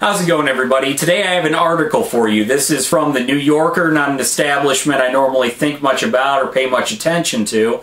How's it going, everybody? Today I have an article for you. This is from the New Yorker, not an establishment I normally think much about or pay much attention to.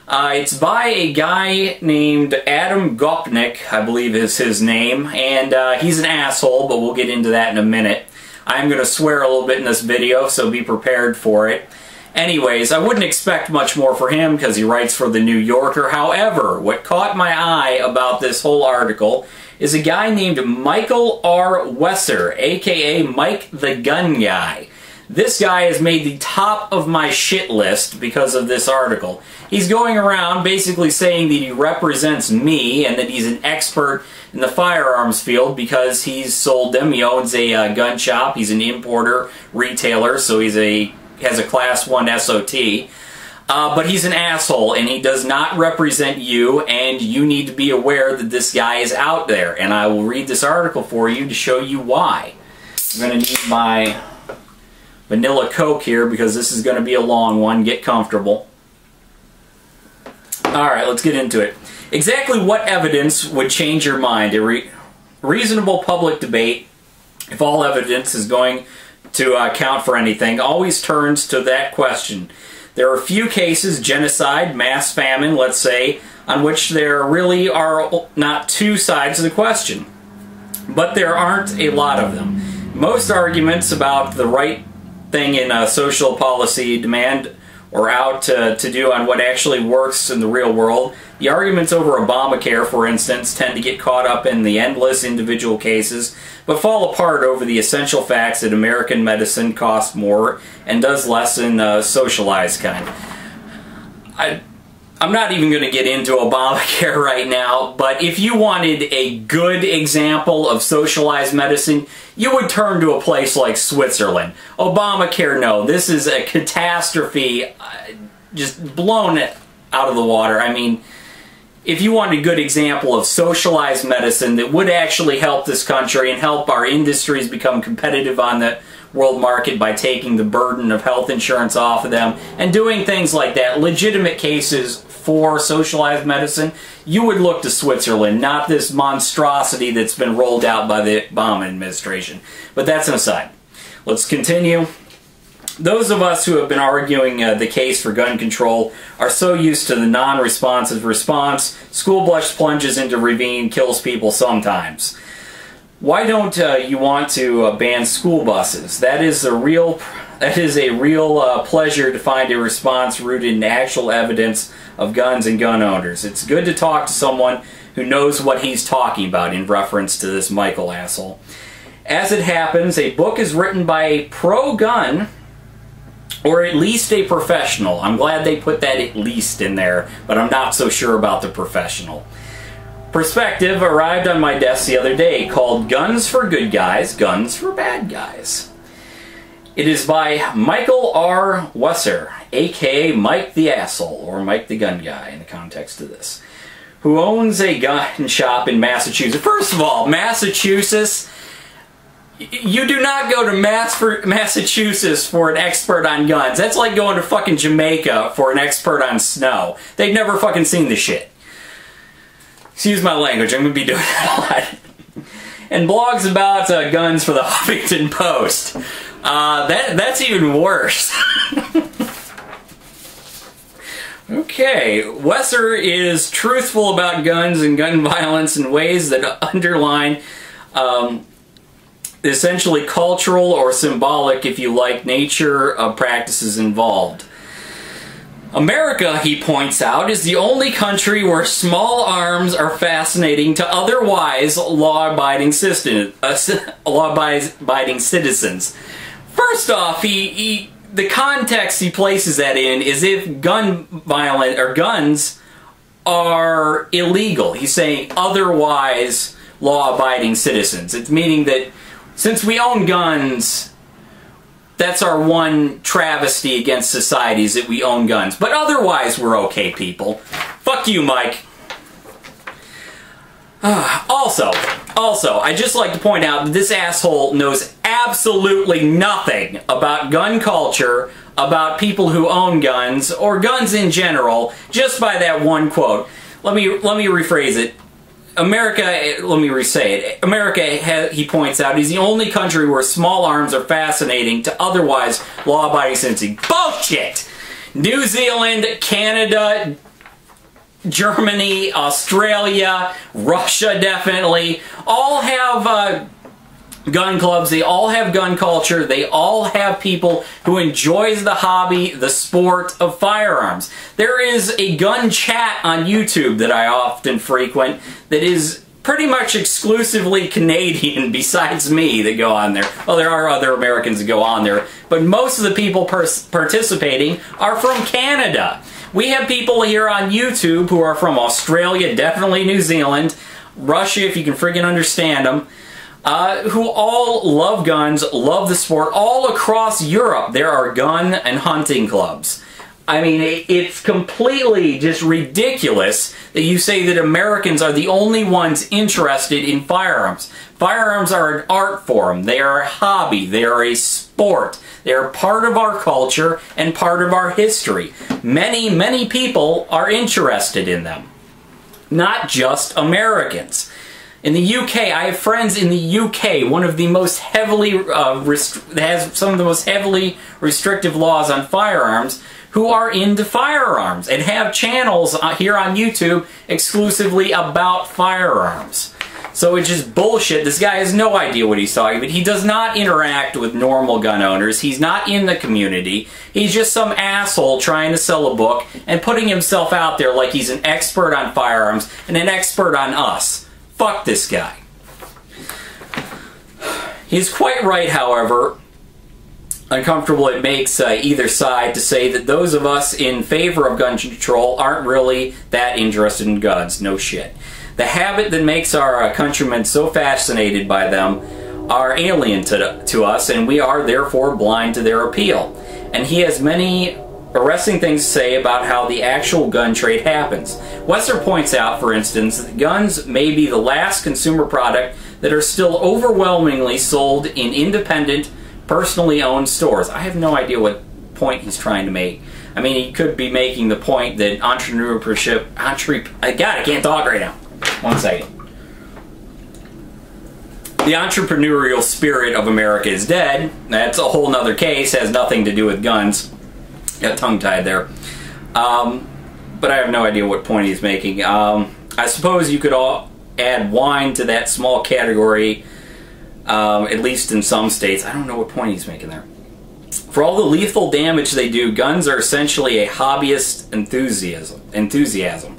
It's by a guy named Adam Gopnik, I believe is his name, and he's an asshole, but we'll get into that in a minute. I'm going to swear a little bit in this video, so be prepared for it. Anyways, I wouldn't expect much more for him because he writes for the New Yorker. However, what caught my eye about this whole article is a guy named Michael R. Wesser, aka Mike the Gun Guy. This guy has made the top of my shit list because of this article. He's going around basically saying that he represents me and that he's an expert in the firearms field because he's sold them. He owns a gun shop. He's an importer, retailer, so has a Class 1 SOT. But he's an asshole, and he does not represent you, and you need to be aware that this guy is out there. And I will read this article for you to show you why. I'm going to need my vanilla Coke here because this is going to be a long one. Get comfortable. Alright, let's get into it. Exactly what evidence would change your mind? A reasonable public debate, if all evidence is going to count for anything, always turns to that question. There are a few cases, genocide, mass famine, let's say, on which there really are not two sides of the question. But there aren't a lot of them. Most arguments about the right thing in social policy demand or out to do on what actually works in the real world. The arguments over Obamacare, for instance, tend to get caught up in the endless individual cases, but fall apart over the essential facts that American medicine costs more and does less in socialized kind. I'm not even going to get into Obamacare right now, but if you wanted a good example of socialized medicine, you would turn to a place like Switzerland. Obamacare, no. This is a catastrophe, just blown out of the water. I mean, if you want a good example of socialized medicine that would actually help this country and help our industries become competitive on the world market by taking the burden of health insurance off of them and doing things like that, legitimate cases for socialized medicine, you would look to Switzerland, not this monstrosity that's been rolled out by the Obama administration. But that's an aside. Let's continue. Those of us who have been arguing the case for gun control are so used to the non-responsive response, school bus plunges into ravine, kills people sometimes. Why don't you want to ban school buses? That is a real pleasure to find a response rooted in actual evidence of guns and gun owners. It's good to talk to someone who knows what he's talking about, in reference to this Michael asshole. As it happens, a book is written by a pro-gun, or at least a professional. I'm glad they put that "at least" in there, but I'm not so sure about the professional. Perspective arrived on my desk the other day, called Guns for Good Guys, Guns for Bad Guys. It is by Michael R. Wesser, aka Mike the Asshole, or Mike the Gun Guy in the context of this, who owns a gun shop in Massachusetts. First of all, Massachusetts, you do not go to Massachusetts for an expert on guns. That's like going to fucking Jamaica for an expert on snow. They've never fucking seen the shit. Excuse my language, I'm going to be doing that a lot. And blogs about guns for the Huffington Post. That's even worse. Okay, Wesser is truthful about guns and gun violence in ways that underline essentially cultural or symbolic, if you like, nature of practices involved. America, he points out, is the only country where small arms are fascinating to otherwise law-abiding citizens. First off, the context he places that in is if guns are illegal. He's saying otherwise law-abiding citizens. It's meaning that since we own guns, that's our one travesty against society, is that we own guns. But otherwise, we're okay, people. Fuck you, Mike. Also, I'd just like to point out that this asshole knows absolutely nothing about gun culture, about people who own guns, or guns in general, just by that one quote. Let me rephrase it. America, let me re-say it, America, he points out, is the only country where small arms are fascinating to otherwise law-abiding citizens. Bullshit! New Zealand, Canada, Germany, Australia, Russia definitely, all have gun clubs, they all have gun culture, they all have people who enjoys the hobby, the sport of firearms. There is a gun chat on YouTube that I often frequent that is pretty much exclusively Canadian besides me that go on there. Well, there are other Americans that go on there, but most of the people participating are from Canada. We have people here on YouTube who are from Australia, definitely New Zealand, Russia if you can friggin' understand them, who all love guns, love the sport. All across Europe there are gun and hunting clubs. I mean, it's completely just ridiculous that you say that Americans are the only ones interested in firearms. Firearms are an art form. They are a hobby. They are a sport. They are part of our culture and part of our history. Many, many people are interested in them. Not just Americans. In the UK, I have friends in the UK, one of the most heavily, has some of the most heavily restrictive laws on firearms, who are into firearms and have channels here on YouTube exclusively about firearms. So it's just bullshit. This guy has no idea what he's talking about. He does not interact with normal gun owners. He's not in the community. He's just some asshole trying to sell a book and putting himself out there like he's an expert on firearms and an expert on us. Fuck this guy. He's quite right, however. Uncomfortable it makes either side to say that those of us in favor of gun control aren't really that interested in guns. No shit. The habit that makes our countrymen so fascinated by them are alien to us, and we are therefore blind to their appeal. And he has many arresting things to say about how the actual gun trade happens. Wesser points out, for instance, that guns may be the last consumer product that are still overwhelmingly sold in independent, personally owned stores. I have no idea what point he's trying to make. I mean, he could be making the point that entrepreneurship... I can't talk right now. One second. The entrepreneurial spirit of America is dead. That's a whole nother case. Has nothing to do with guns. Got tongue-tied there. But I have no idea what point he's making. I suppose you could all add wine to that small category, at least in some states. I don't know what point he's making there. For all the lethal damage they do, guns are essentially a hobbyist enthusiasm.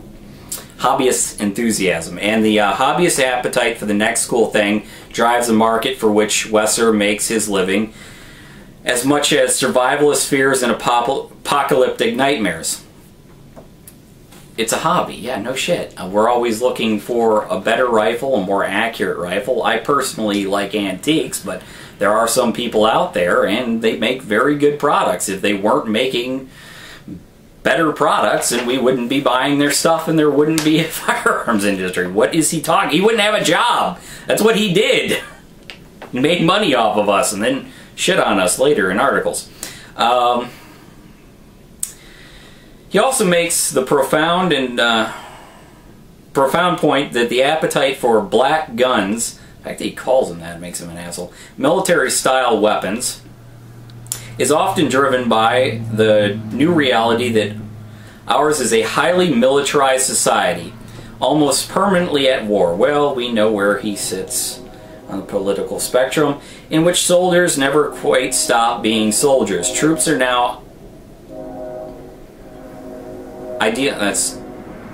Hobbyist enthusiasm. And the hobbyist appetite for the next cool thing drives the market for which Wesser makes his living, as much as survivalist fears and apocalyptic nightmares. It's a hobby, yeah, no shit. We're always looking for a better rifle, a more accurate rifle. I personally like antiques, but there are some people out there and they make very good products. If they weren't making better products, then we wouldn't be buying their stuff and there wouldn't be a firearms industry. What is he talking? He wouldn't have a job. That's what he did. He made money off of us and then shit on us later in articles. He also makes the profound point that the appetite for black guns, in fact he calls them that, makes him an asshole, military-style weapons, is often driven by the new reality that ours is a highly militarized society, almost permanently at war. Well, we know where he sits on the political spectrum, in which soldiers never quite stop being soldiers. Troops are now that's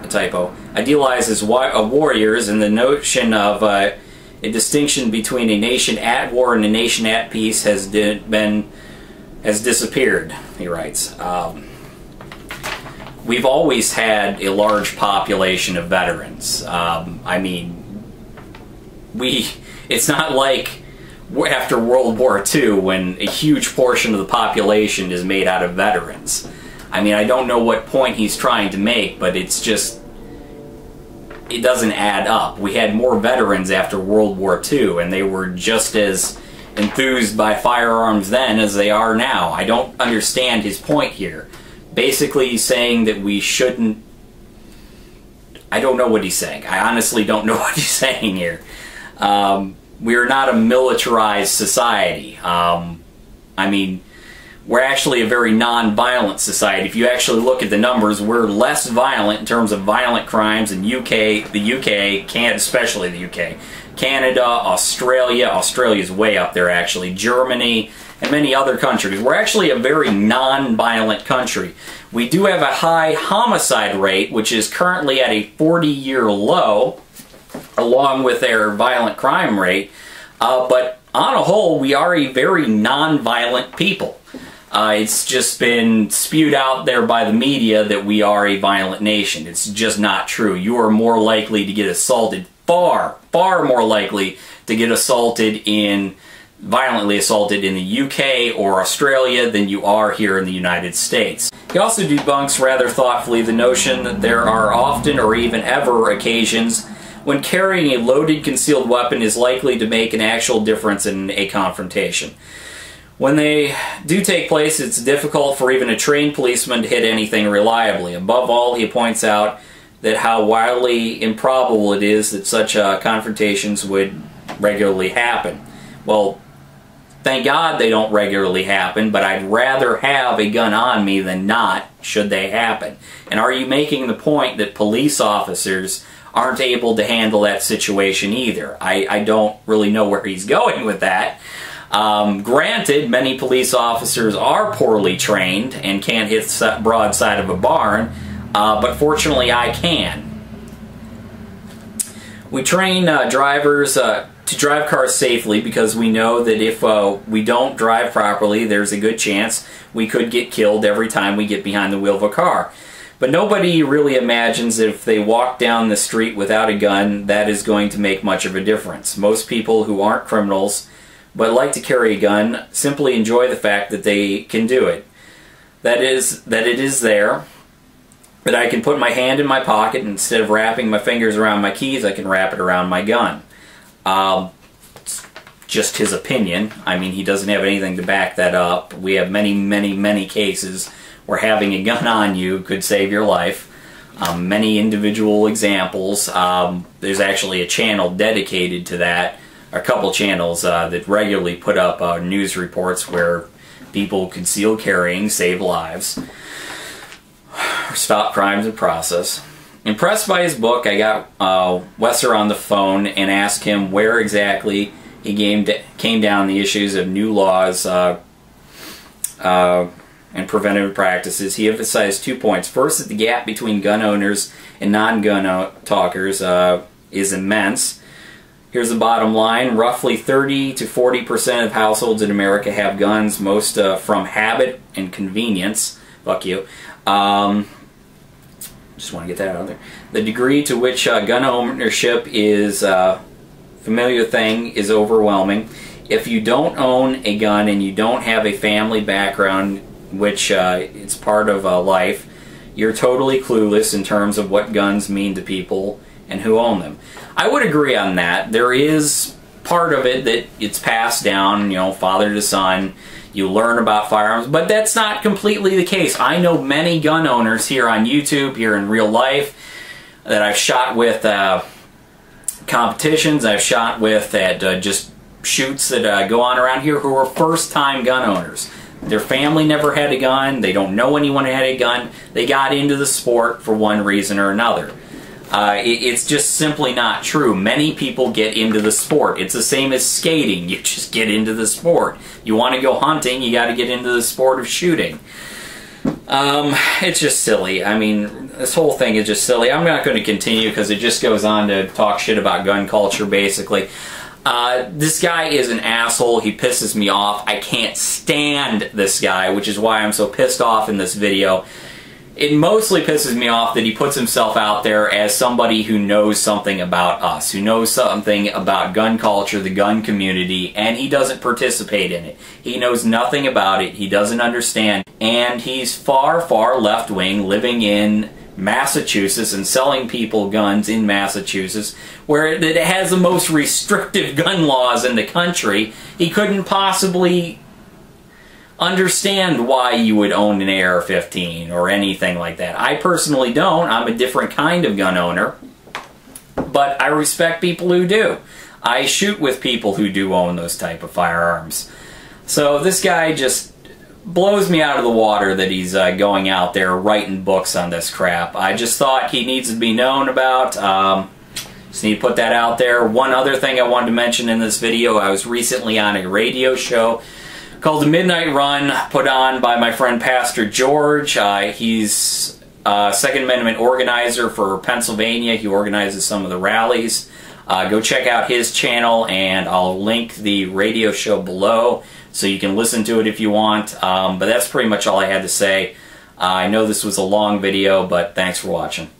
a typo. Idealized as warriors, and the notion of a distinction between a nation at war and a nation at peace has disappeared, he writes. We've always had a large population of veterans. I mean, it's not like after World War II when a huge portion of the population is made out of veterans. I mean, I don't know what point he's trying to make, but it's just, it doesn't add up. We had more veterans after World War II, and they were just as enthused by firearms then as they are now. I don't understand his point here. Basically, he's saying that we shouldn't... I don't know what he's saying. I honestly don't know what he's saying here. We are not a militarized society. I mean, we're actually a very non-violent society. If you actually look at the numbers, we're less violent in terms of violent crimes in the UK, Canada, especially the UK, Canada, Australia's way up there actually, Germany, and many other countries. We're actually a very non-violent country. We do have a high homicide rate, which is currently at a 40-year low, along with their violent crime rate, but on a whole, we are a very non-violent people. It's just been spewed out there by the media that we are a violent nation. It's just not true. You are more likely to get assaulted, far more likely to get violently assaulted in the UK or Australia than you are here in the United States. He also debunks rather thoughtfully the notion that there are often or even ever occasions when carrying a loaded concealed weapon is likely to make an actual difference in a confrontation. When they do take place, it's difficult for even a trained policeman to hit anything reliably. Above all, he points out that how wildly improbable it is that such confrontations would regularly happen. Well, thank God they don't regularly happen, but I'd rather have a gun on me than not, should they happen. And are you making the point that police officers aren't able to handle that situation either? I don't really know where he's going with that. Granted, many police officers are poorly trained and can't hit the broadside of a barn, but fortunately I can. We train drivers to drive cars safely because we know that if we don't drive properly, there's a good chance we could get killed every time we get behind the wheel of a car. But nobody really imagines that if they walk down the street without a gun, that is going to make much of a difference. Most people who aren't criminals but like to carry a gun simply enjoy the fact that they can do it. That it is there, that I can put my hand in my pocket and instead of wrapping my fingers around my keys, I can wrap it around my gun. Just his opinion. I mean, he doesn't have anything to back that up. We have many cases where having a gun on you could save your life. Many individual examples. There's actually a channel dedicated to that. A couple channels that regularly put up news reports where people concealed carrying save lives, or stop crimes in process. Impressed by his book, I got Wesser on the phone and asked him where exactly he came down the issues of new laws and preventative practices. He emphasized 2 points. First, that the gap between gun owners and non-gun talkers is immense. Here's the bottom line. Roughly 30 to 40% of households in America have guns, most from habit and convenience. Fuck you. Just want to get that out there. The degree to which gun ownership is a familiar thing is overwhelming. If you don't own a gun and you don't have a family background, which it's part of life, you're totally clueless in terms of what guns mean to people and who own them. I would agree on that. There is part of it that it's passed down, you know, father to son. You learn about firearms, but that's not completely the case. I know many gun owners here on YouTube, here in real life, that I've shot with competitions, I've shot with at just shoots that go on around here, who are first-time gun owners. Their family never had a gun, they don't know anyone who had a gun, they got into the sport for one reason or another. It's just simply not true. Many people get into the sport. It's the same as skating. You just get into the sport. You want to go hunting, you got to get into the sport of shooting. It's just silly. I mean, this whole thing is just silly. I'm not going to continue because it just goes on to talk shit about gun culture, basically. This guy is an asshole. He pisses me off. I can't stand this guy, which is why I'm so pissed off in this video. It mostly pisses me off that he puts himself out there as somebody who knows something about us, who knows something about gun culture, the gun community, and he doesn't participate in it. He knows nothing about it, he doesn't understand, and he's far left-wing, living in Massachusetts and selling people guns in Massachusetts, where it has the most restrictive gun laws in the country. He couldn't possibly understand why you would own an AR-15 or anything like that. I personally don't. I'm a different kind of gun owner. But I respect people who do. I shoot with people who do own those type of firearms. So this guy just blows me out of the water that he's going out there writing books on this crap. I just thought he needs to be known about. Just need to put that out there. One other thing I wanted to mention in this video, I was recently on a radio show called The Midnight Run, put on by my friend Pastor George. He's Second Amendment organizer for Pennsylvania. He organizes some of the rallies. Go check out his channel, and I'll link the radio show below so you can listen to it if you want. But that's pretty much all I had to say. I know this was a long video, but thanks for watching.